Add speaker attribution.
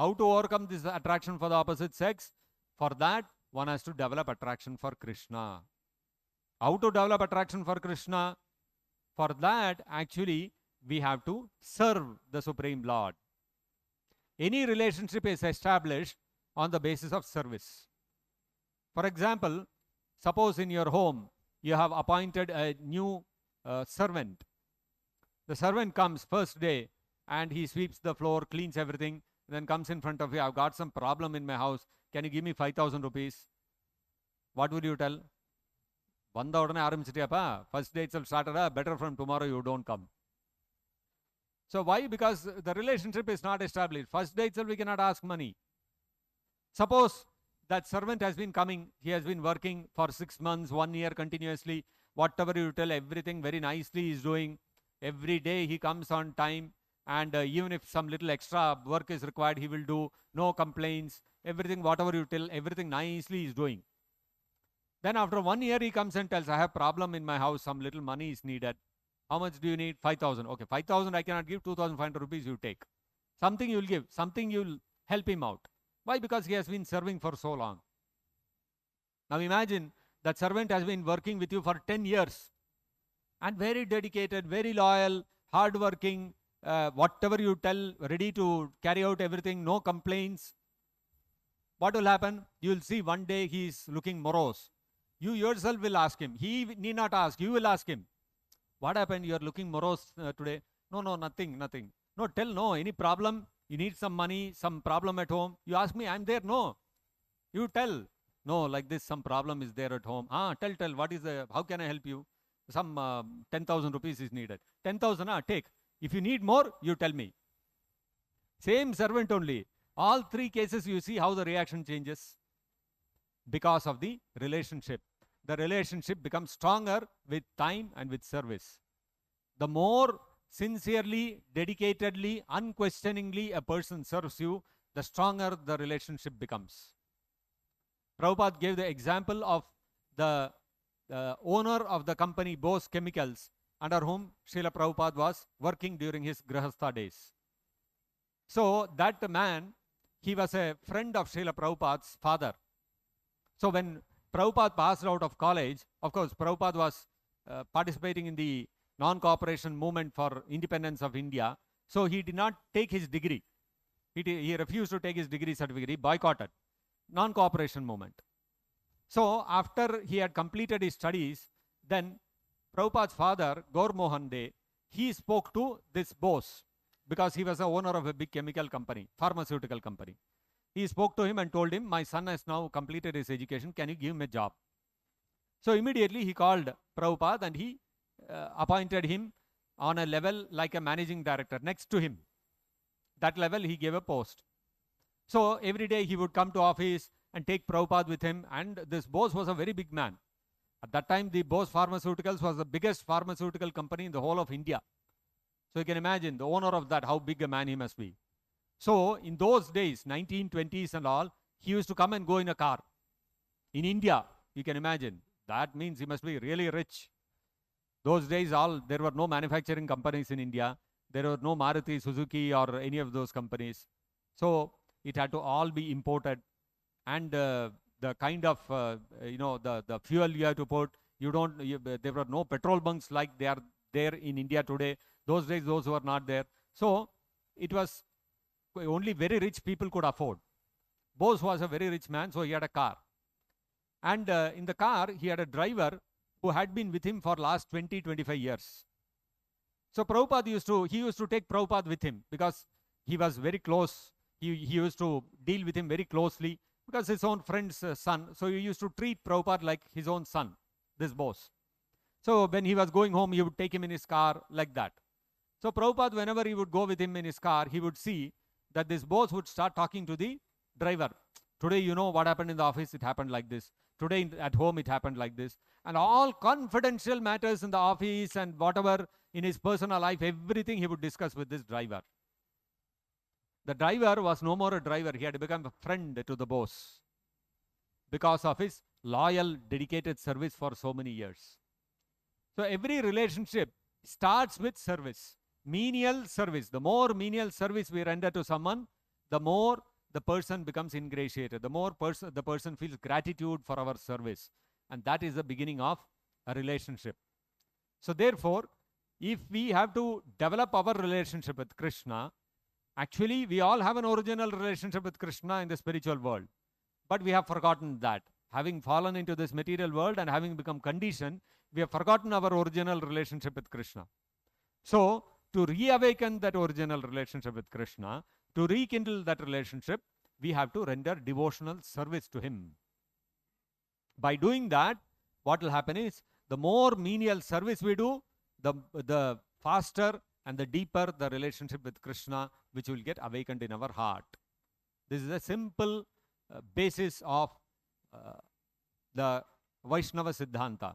Speaker 1: How to overcome this attraction for the opposite sex? For that, one has to develop attraction for Krishna. How to develop attraction for Krishna? For that, actually, we have to serve the Supreme Lord. Any relationship is established on the basis of service. For example, suppose in your home, you have appointed a new servant. The servant comes first day and he sweeps the floor, cleans everything, then comes in front of you. I've got some problem in my house. Can you give me 5,000 rupees? What would you tell? வந்த உடனே ஆரம்பிச்சிட்டியாப்பா, first day itself started, better from tomorrow you don't come. So why? Because the relationship is not established. First day itself we cannot ask money. Suppose that servant has been coming, he has been working for 6 months, 1 year continuously. Whatever you tell, everything very nicely he is doing. Every day he comes on time, and even if some little extra work is required, he will do. No complaints. Everything, whatever you tell, everything nicely he is doing. Then after 1 year he comes and tells, I have problem in my house, some little money is needed. How much do you need? 5,000. Okay, 5,000 I cannot give, 2,500 rupees you take. Something you will give, something you will help him out. Why? Because he has been serving for so long. Now imagine that servant has been working with you for 10 years and very dedicated, very loyal, hardworking, whatever you tell, ready to carry out everything, no complaints. What will happen? You will see one day he is looking morose. You yourself will ask him. He need not ask. You will ask him. What happened? You are looking morose today. No, nothing. No, tell no. Any problem? You need some money, some problem at home. You ask me, I'm there. No. You tell. No, like this, some problem is there at home. Tell. What is the, how can I help you? Some 10,000 rupees is needed. 10,000, take. If you need more, you tell me. Same servant only. All three cases, you see how the reaction changes. Because of the relationship. The relationship becomes stronger with time and with service. The more sincerely, dedicatedly, unquestioningly a person serves you, the stronger the relationship becomes. Prabhupada gave the example of the owner of the company Bose Chemicals, under whom Srila Prabhupada was working during his Grihastha days. So that man, he was a friend of Srila Prabhupada's father. So when Prabhupada passed out of college, of course, Prabhupada was participating in the non-cooperation movement for independence of India. So he did not take his degree. He refused to take his degree certificate. He boycotted non-cooperation movement. So after he had completed his studies, then Prabhupada's father, Gaur Mohan De, he spoke to this Bose, because he was the owner of a big chemical company, pharmaceutical company. He spoke to him and told him, my son has now completed his education, can you give him a job? So immediately he called Prabhupada and he appointed him on a level like a managing director next to him. That level he gave a post. So every day he would come to office and take Prabhupada with him, and this Bose was a very big man. At that time, the Bose Pharmaceuticals was the biggest pharmaceutical company in the whole of India. So you can imagine the owner of that, how big a man he must be. So in those days, 1920s and all, he used to come and go in a car. In India, you can imagine, that means he must be really rich. Those days, there were no manufacturing companies in India. There were no Maruti, Suzuki or any of those companies. So it had to all be imported. And the kind of, the fuel you have to put, there were no petrol bunks like they are there in India today. Those days, those were not there. So it was only very rich people could afford. Bose was a very rich man, so he had a car. And in the car, he had a driver who had been with him for last 20-25 years. So Prabhupada used to take Prabhupada with him because he was very close. He used to deal with him very closely because his own friend's son. So he used to treat Prabhupada like his own son, this Bose. So when he was going home, he would take him in his car like that. So Prabhupada, whenever he would go with him in his car, he would see that this Bose would start talking to the driver. Today, you know what happened in the office, it happened like this. Today at home, it happened like this. And all confidential matters in the office and whatever in his personal life, everything he would discuss with this driver. The driver was no more a driver. He had become a friend to the Bose because of his loyal, dedicated service for so many years. So every relationship starts with service. Menial service. The more menial service we render to someone, the more the person becomes ingratiated, the more the person feels gratitude for our service. And that is the beginning of a relationship. So therefore, if we have to develop our relationship with Krishna, actually we all have an original relationship with Krishna in the spiritual world. But we have forgotten that. Having fallen into this material world and having become conditioned, we have forgotten our original relationship with Krishna. So, to reawaken that original relationship with Krishna, to rekindle that relationship, we have to render devotional service to him. By doing that, what will happen is, the more menial service we do, the faster and the deeper the relationship with Krishna, which will get awakened in our heart. This is a simple basis of the Vaishnava Siddhanta.